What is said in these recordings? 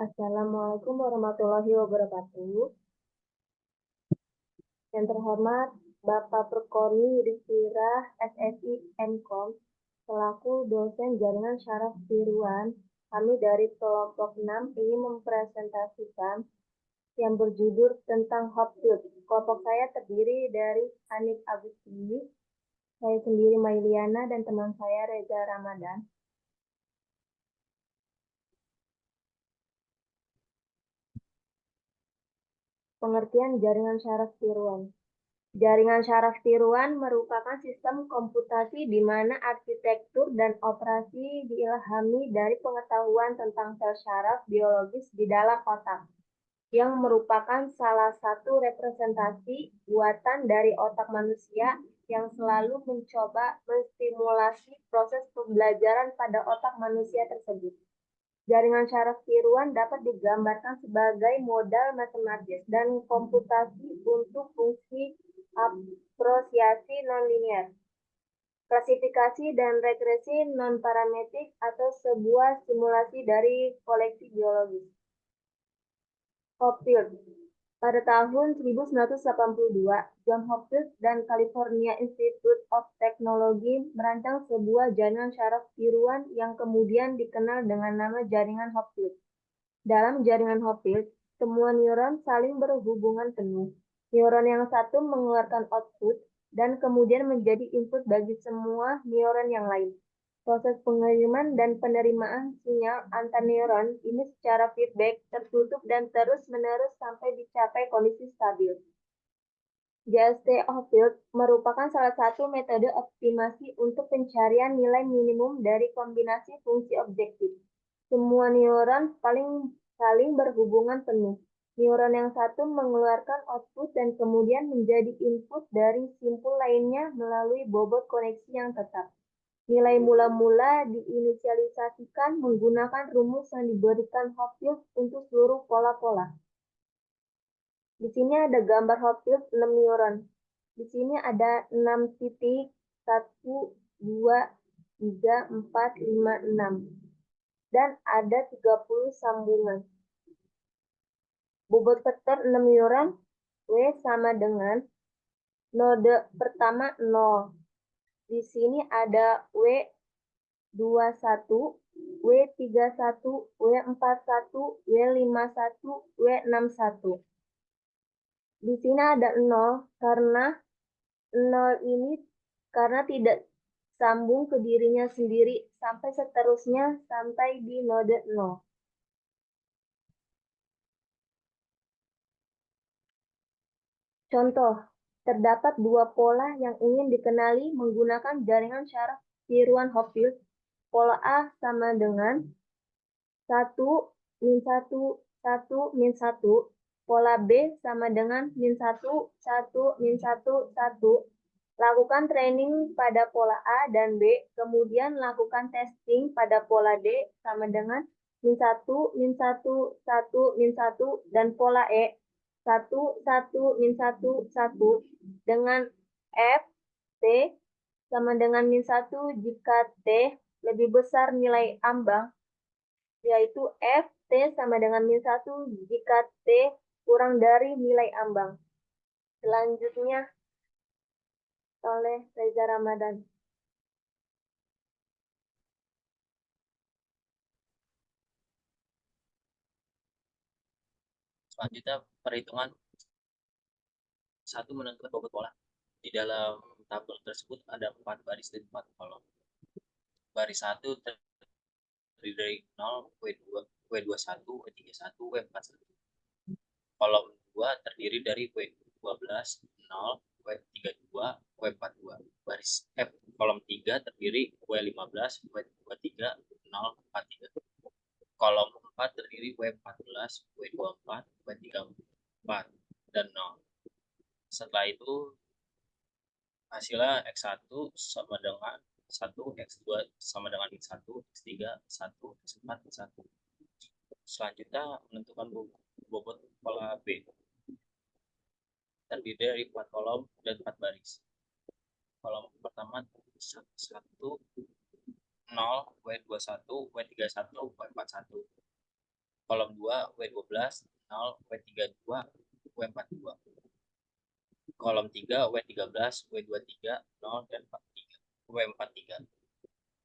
Assalamualaikum warahmatullahi wabarakatuh. Yang terhormat Bapak Perkoni Yudhistira SSI Mkom, selaku dosen jaringan syaraf tiruan, kami dari kelompok 6 ingin mempresentasikan yang berjudul tentang Hopfield. Kelompok saya terdiri dari Hanif Agustini, saya sendiri Mailiana, dan teman saya Reza Ramadan. Pengertian jaringan syaraf tiruan. Jaringan syaraf tiruan merupakan sistem komputasi di mana arsitektur dan operasi diilhami dari pengetahuan tentang sel syaraf biologis di dalam otak, yang merupakan salah satu representasi buatan dari otak manusia yang selalu mencoba menstimulasi proses pembelajaran pada otak manusia tersebut. Jaringan syaraf tiruan dapat digambarkan sebagai modal matematis dan komputasi untuk fungsi apresiasi nonlinear, klasifikasi dan regresi non-parametrik atau sebuah simulasi dari koleksi biologis. Hopfield. Pada tahun 1982, John Hopfield dan California Institute of Technology merancang sebuah jaringan syaraf tiruan yang kemudian dikenal dengan nama jaringan Hopfield. Dalam jaringan Hopfield, semua neuron saling berhubungan penuh. Neuron yang satu mengeluarkan output dan kemudian menjadi input bagi semua neuron yang lain. Proses pengiriman dan penerimaan sinyal antar neuron ini secara feedback tertutup dan terus-menerus sampai dicapai kondisi stabil. JST Hopfield merupakan salah satu metode optimasi untuk pencarian nilai minimum dari kombinasi fungsi objektif. Semua neuron saling berhubungan penuh. Neuron yang satu mengeluarkan output dan kemudian menjadi input dari simpul lainnya melalui bobot koneksi yang tetap. Nilai mula-mula diinisialisasikan menggunakan rumus yang diberikan Hopfield untuk seluruh pola-pola. Di sini ada gambar Hopfield 6 neuron. Di sini ada 6 titik, 1, 2, 3, 4, 5, 6. Dan ada 30 sambungan. Bobot vektor 6 neuron, W sama dengan node pertama 0. Di sini ada W21, W31, W41, W51, W61. Di sini ada 0 karena 0 ini karena tidak sambung ke dirinya sendiri sampai seterusnya sampai di node 0. Contoh, terdapat dua pola yang ingin dikenali menggunakan jaringan syaraf tiruan Hopfield. Pola A sama dengan 1, min 1, 1, min 1. Pola B sama dengan min 1, 1, min 1, 1. Lakukan training pada pola A dan B, kemudian lakukan testing pada pola D sama dengan min 1, min 1, 1, min 1, dan pola E 1, 1, min 1, 1 dengan F, T sama dengan min 1 jika T lebih besar nilai ambang, yaitu F, T sama dengan min 1 jika T kurang dari nilai ambang. Selanjutnya oleh Reza Ramadan. Selanjutnya perhitungan satu menentukan bobot pola. Di dalam tabel tersebut ada 4 baris dan 4 kolom. Baris 1 terdiri dari 0, W2, W21, W31, W41. Kolom 2 terdiri dari W12, 0, W32, W42. Baris kolom 3 terdiri W15, W23, 0, 43. Kolom 4 terdiri W14, W24, W34, dan 0. Setelah itu hasilnya X1 sama dengan 1, X2 sama dengan X1, X3, 1, X4, 1. Selanjutnya menentukan bobot pola B. Terdiri dari 4 kolom dan 4 baris. Kolom pertama 1, 0, W21, W31, W41. kolom 2 W12 0 W32 W42, kolom 3 W13 W23 0 dan 43 W43,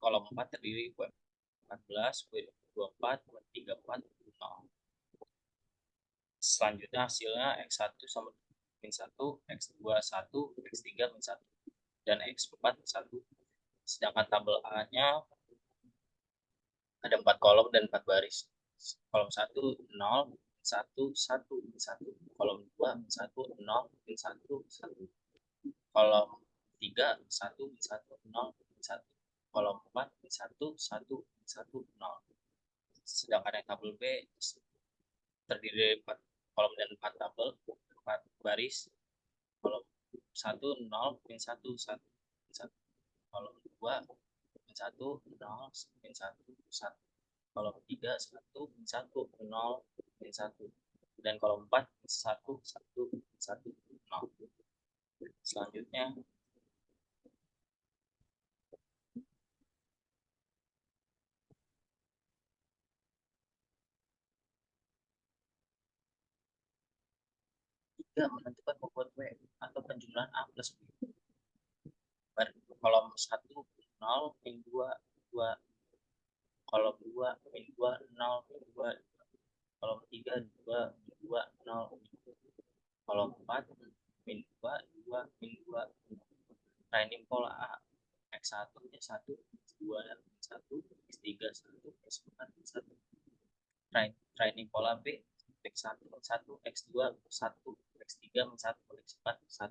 kolom 4 terdiri W14 W24 W34 0. Selanjutnya hasilnya X1 sama min 1, X2 1, X3 min 1, dan X4 1. Sedangkan tabel A-nya ada 4 kolom dan 4 baris. Kolom 1 0 1 1 1, kolom 2 1 0 1 1, kolom 3 1 1 0 1, kolom 4 1 1 1 0. Sedangkan yang tabel B terdiri dari 4 kolom dan 4 tabel, 4 baris. Kolom 1 0 min 1 1 1, kolom 2 min 1 0 min 1 1, kolom 3 1 min 1 0 min 1, dan kolom 4 1 1 1 0. Selanjutnya juga menentukan bobot W atau penjumlahan A plus B. Kolom 1 0 min 2 2, kolom 2 min 2 0 min 2, kolom 3 2 min 2 0 min 2, kolom 4 min 2 2 min 2. Training pola A X1 nya 1, X2 nya 1, X3 1, X4 1. Training pola B X1 1, X2 1, X3 1, X4 1.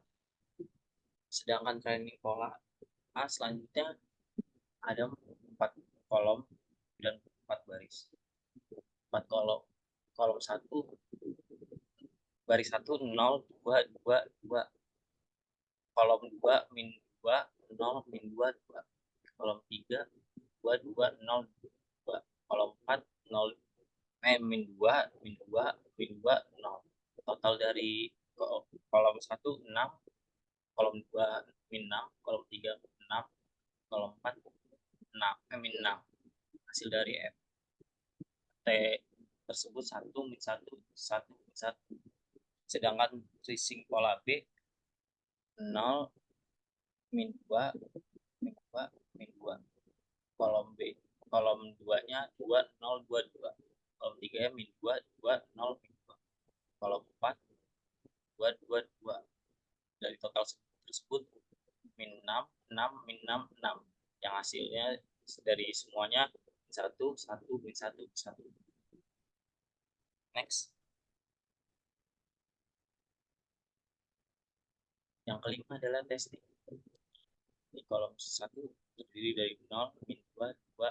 Sedangkan training pola A selanjutnya ada 4 kolom dan 4 baris. 4 kolom. Kolom 1 baris 1 0 2 2 2, kolom 2 min 2 0 min 2 2, kolom 3 2 2 0 2, kolom 4 0 min 2 min 2 min 2 0. Total dari kolom 1 6, kolom 2 min 6, kolom 3 6, kolom 4 6 min 6. Hasil dari T tersebut 1 min 1 1 min 1. Sedangkan tracing pola B 0 min 2 min 2 min 2, kolom B kolom 2 nya 2 0 2 2, kolom 3 nya min 2 2 0 min 2, kolom 4 2 2 2. Dari total tersebut min 6 6 min 6 6, yang hasilnya dari semuanya 1 1 min 1 1. Next. Yang kelima adalah testing. Di kolom 1 terdiri dari 0 min 2 2,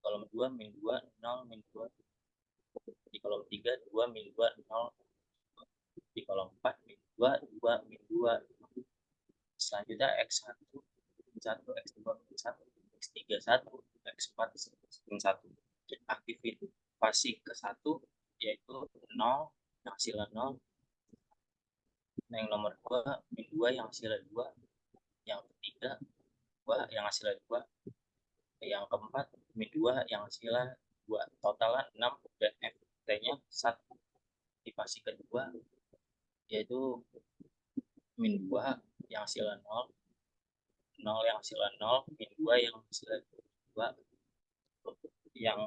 kolom 2 min 2 0 min 2, di kolom 3 2 min 2 0, di kolom 4 min 2 2 min 2. Selanjutnya X1 min 1, X2 min 1, X3 1, X4 min 1. Aktivasi ke 1 yaitu 0 yang hasilnya 0, yang nomor 2 min 2 yang hasilnya 2, yang ketiga 2 yang hasilnya 2, yang keempat min 2 yang hasilnya 2. Totalnya 6 dan FT-nya 1. Aktivasi kedua yaitu min 2 yang hasilnya 0, 0 yang hasilnya 0, min 2 yang hasilnya 2, yang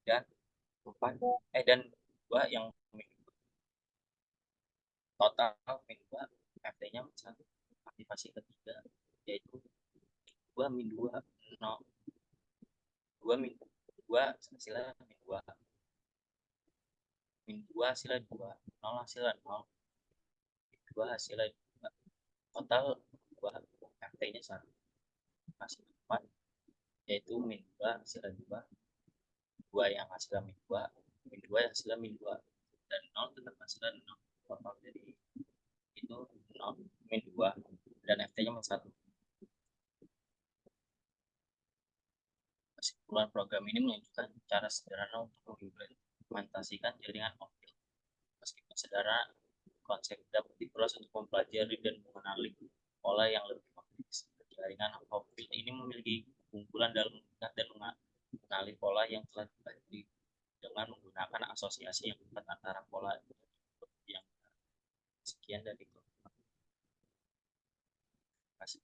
dan 4 dan 2 yang min 2. Total min 2 FT-nya 1. Aktivasi ketiga yaitu 2 min 2 0, 2 min 2 hasilnya min 2, min 2 hasilnya 2, 0 hasilnya 0, min 2 hasilnya 2. Total 2 FT-nya 1. Masih 4 yaitu min 2 hasilnya 2, 2 yang hasilnya min 2, min 2 yang hasilnya min 2, dan 0 tetap hasilnya 0. Total dari itu 0 min 2 dan FT-nya min 1. Kesimpulan program ini menunjukkan cara sederhana untuk mengimplementasikan jaringan off-field. Meskipun sederhana, konsep dapat diperluas untuk mempelajari dan mengenali pola yang lebih kompleks. Jaringan off-field ini memiliki keunggulan dalam melihat dan mengenali pola yang telah dipelajari. dengan menggunakan asosiasi yang tepat antara pola yang sekian dan itu. Kasih.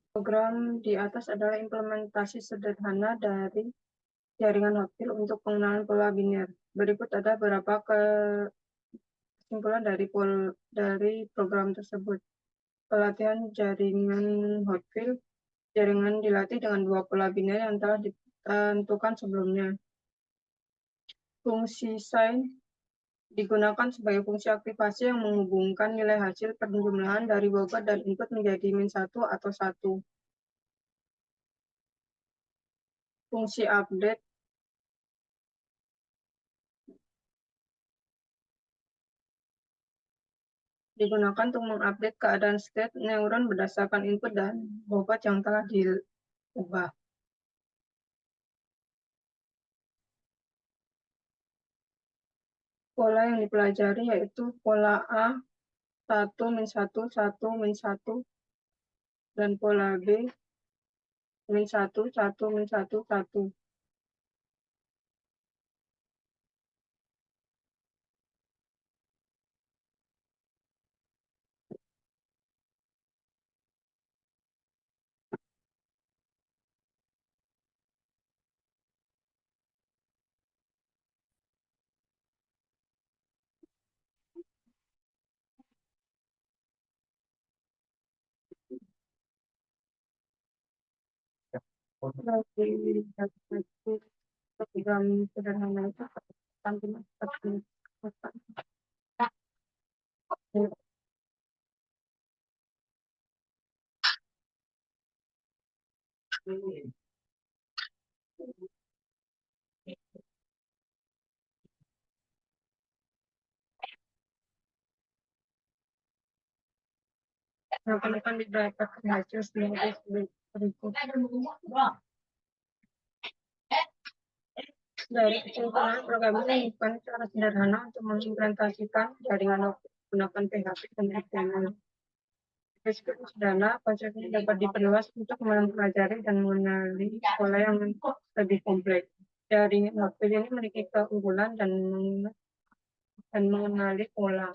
Program di atas adalah implementasi sederhana dari jaringan Hotfield untuk pengenalan pola biner. Berikut ada beberapa kesimpulan dari program tersebut. Pelatihan jaringan Hotfield. Jaringan dilatih dengan dua pola biner yang telah ditentukan sebelumnya. Fungsi sign digunakan sebagai fungsi aktivasi yang menghubungkan nilai hasil penjumlahan dari bobot dan input menjadi -1 atau 1. Fungsi update digunakan untuk mengupdate keadaan state neuron berdasarkan input dan bobot yang telah diubah. Pola yang dipelajari yaitu pola A 1-1, 1-1, dan pola B -1, 1-1, 1. Program sederhana itu akan didapatkan hasil sebagai berikut. Dari kesimpulan, program ini bukan cara sederhana untuk mengimplementasikan jaringan menggunakan PHP dan XML. Meskipun sederhana, konsepnya dapat diperluas untuk mempelajari dan mengenali pola yang lebih kompleks. Jaringan Hotfield ini memiliki keunggulan dan mengenali pola.